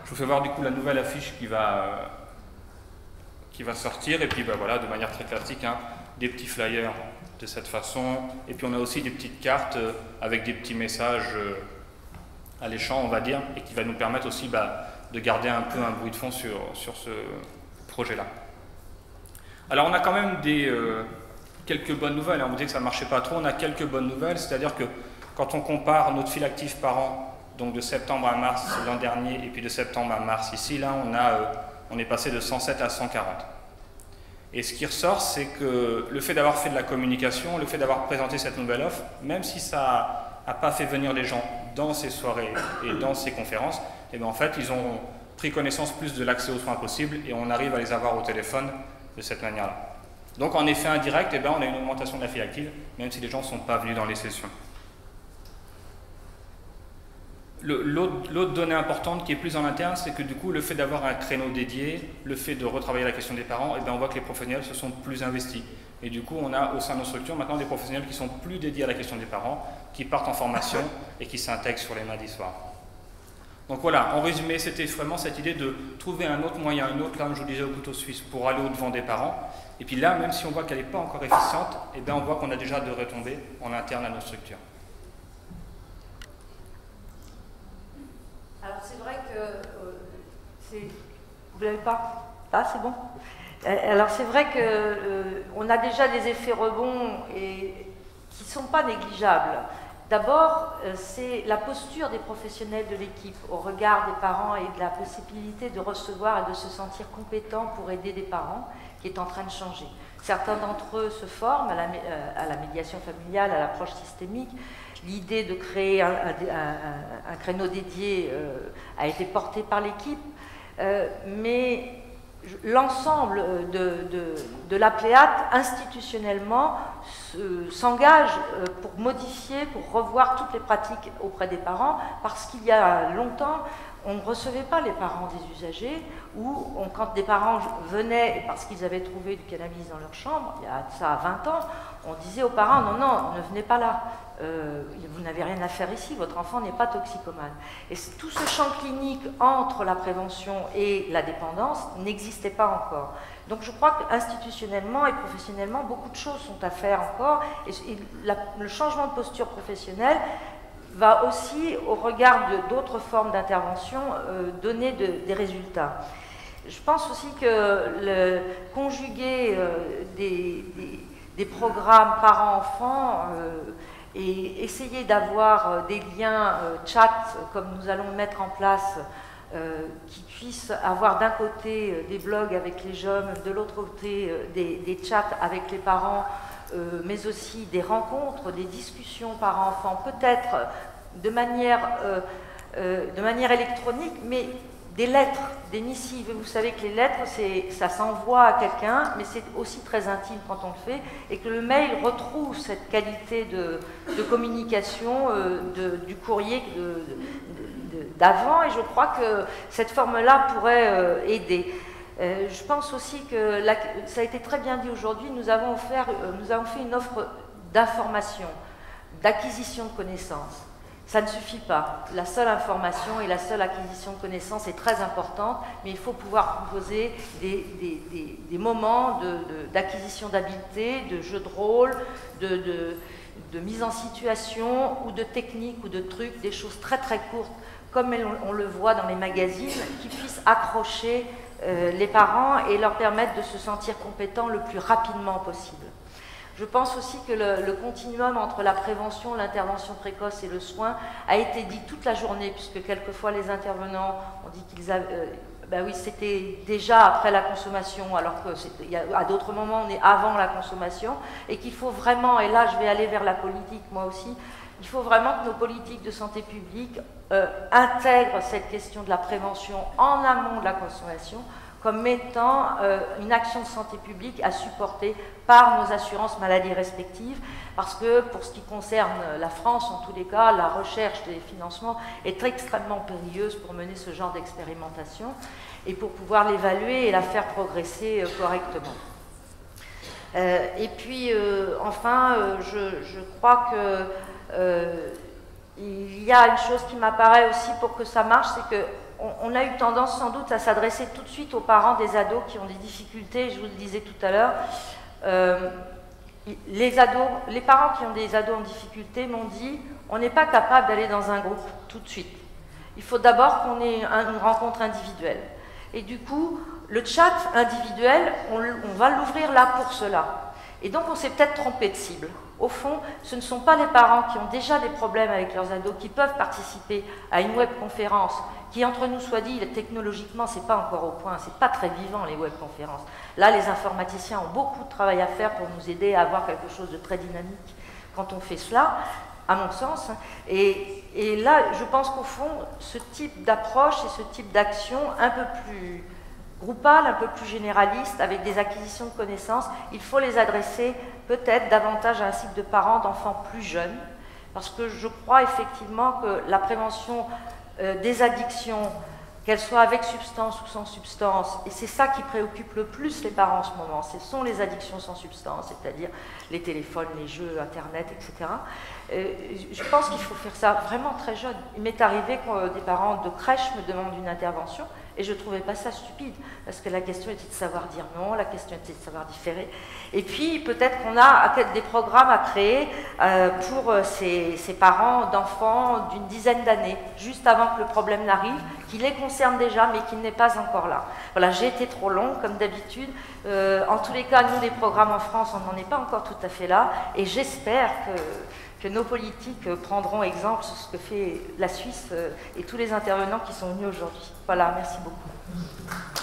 Je vous fais voir du coup la nouvelle affiche qui va sortir, et puis ben, voilà, de manière très classique, hein, des petits flyers de cette façon, et puis on a aussi des petites cartes avec des petits messages alléchants, on va dire, et qui va nous permettre aussi de garder un peu un bruit de fond sur ce projet-là. Alors on a quand même quelques bonnes nouvelles, hein. On vous dit que ça ne marchait pas trop, on a quelques bonnes nouvelles, c'est-à-dire que quand on compare notre fil actif par an, donc de septembre à mars l'an dernier, et puis de septembre à mars ici, là on est passé de 107 à 140. Et ce qui ressort, c'est que le fait d'avoir fait de la communication, le fait d'avoir présenté cette nouvelle offre, même si ça n'a pas fait venir les gens dans ces soirées et dans ces conférences, et bien en fait, ils ont pris connaissance plus de l'accès aux soins possible et on arrive à les avoir au téléphone de cette manière-là. Donc en effet indirect, on a une augmentation de la file active, même si les gens ne sont pas venus dans les sessions. L'autre donnée importante qui est plus en interne, c'est que du coup, le fait d'avoir un créneau dédié, le fait de retravailler la question des parents, on voit que les professionnels se sont plus investis. Et du coup, on a au sein de nos structures maintenant des professionnels qui sont plus dédiés à la question des parents, qui partent en formation et qui s'intègrent sur les mardis soirs. Donc voilà, en résumé, c'était vraiment cette idée de trouver un autre moyen, une autre lame, je vous disais, au couteau suisse pour aller au-devant des parents. Et puis là, même si on voit qu'elle n'est pas encore efficiente, on voit qu'on a déjà de retombées en interne à nos structures. Alors c'est vrai que vous l'avez pas? Ah, c'est bon. Alors c'est vrai que on a déjà des effets rebonds et qui ne sont pas négligeables. D'abord, c'est la posture des professionnels de l'équipe au regard des parents et de la possibilité de recevoir et de se sentir compétents pour aider des parents qui est en train de changer. Certains d'entre eux se forment à la médiation familiale, à l'approche systémique. L'idée de créer un créneau dédié a été portée par l'équipe, mais l'ensemble de la Pléiade, institutionnellement, s'engage pour modifier, pour revoir toutes les pratiques auprès des parents, parce qu'il y a longtemps, on ne recevait pas les parents des usagers, ou quand des parents venaient, parce qu'ils avaient trouvé du cannabis dans leur chambre, il y a ça 20 ans, on disait aux parents, non, non, ne venez pas là. Vous n'avez rien à faire ici, votre enfant n'est pas toxicomane. Et tout ce champ clinique entre la prévention et la dépendance n'existait pas encore. Donc je crois qu'institutionnellement et professionnellement, beaucoup de choses sont à faire encore. Et le changement de posture professionnelle va aussi, au regard d'autres formes d'intervention, donner des résultats. Je pense aussi que conjuguer des programmes parents-enfants et essayer d'avoir des liens chat, comme nous allons mettre en place, qui puissent avoir d'un côté des blogs avec les jeunes, de l'autre côté des chats avec les parents, mais aussi des rencontres, des discussions parents-enfants, peut-être de manière électronique, mais des lettres, des missives. Vous savez que les lettres, ça s'envoie à quelqu'un, mais c'est aussi très intime quand on le fait, et que le mail retrouve cette qualité de communication du courrier d'avant, et je crois que cette forme-là pourrait aider. Je pense aussi que, ça a été très bien dit aujourd'hui, nous avons fait une offre d'information, d'acquisition de connaissances. Ça ne suffit pas. La seule information et la seule acquisition de connaissances est très importante, mais il faut pouvoir proposer des moments d'acquisition d'habileté, de jeux de rôle, de mise en situation, ou de techniques, ou de trucs, des choses très très courtes, comme on le voit dans les magazines, qui puissent accrocher les parents et leur permettre de se sentir compétents le plus rapidement possible. Je pense aussi que le continuum entre la prévention, l'intervention précoce et le soin a été dit toute la journée, puisque quelquefois les intervenants ont dit qu'ils avaient... ben oui, c'était déjà après la consommation, alors qu'à d'autres moments, on est avant la consommation, et qu'il faut vraiment, et là je vais aller vers la politique moi aussi, il faut vraiment que nos politiques de santé publique intègrent cette question de la prévention en amont de la consommation, comme étant une action de santé publique à supporter par nos assurances maladies respectives, parce que pour ce qui concerne la France, en tous les cas, la recherche des financements est extrêmement périlleuse pour mener ce genre d'expérimentation et pour pouvoir l'évaluer et la faire progresser correctement. Et puis, enfin, je crois que il y a une chose qui m'apparaît aussi pour que ça marche, c'est que on a eu tendance sans doute à s'adresser tout de suite aux parents des ados qui ont des difficultés, je vous le disais tout à l'heure. Les parents qui ont des ados en difficulté m'ont dit on n'est pas capable d'aller dans un groupe tout de suite. Il faut d'abord qu'on ait une rencontre individuelle. Et du coup, le chat individuel, on va l'ouvrir là pour cela. Et donc on s'est peut-être trompé de cible. Au fond, ce ne sont pas les parents qui ont déjà des problèmes avec leurs ados qui peuvent participer à une webconférence qui, entre nous soit dit, technologiquement, c'est pas encore au point, c'est pas très vivant les webconférences. Là, les informaticiens ont beaucoup de travail à faire pour nous aider à avoir quelque chose de très dynamique quand on fait cela, à mon sens. Et là, je pense qu'au fond, ce type d'approche et ce type d'action un peu plus groupales, un peu plus généralistes, avec des acquisitions de connaissances, il faut les adresser peut-être davantage à un cycle de parents d'enfants plus jeunes, parce que je crois effectivement que la prévention des addictions, qu'elles soient avec substance ou sans substance, et c'est ça qui préoccupe le plus les parents en ce moment, ce sont les addictions sans substance, c'est-à-dire les téléphones, les jeux, Internet, etc. Je pense qu'il faut faire ça vraiment très jeune. Il m'est arrivé que des parents de crèche me demandent une intervention, et je ne trouvais pas ça stupide, parce que la question était de savoir dire non, la question était de savoir différer. Et puis, peut-être qu'on a des programmes à créer pour ces parents d'enfants d'une dizaine d'années, juste avant que le problème n'arrive, qui les concerne déjà, mais qui n'est pas encore là. Voilà, j'ai été trop long, comme d'habitude. En tous les cas, nous, les programmes en France, on n'en est pas encore tout à fait là, et j'espère que nos politiques prendront exemple sur ce que fait la Suisse et tous les intervenants qui sont venus aujourd'hui. Voilà, merci beaucoup.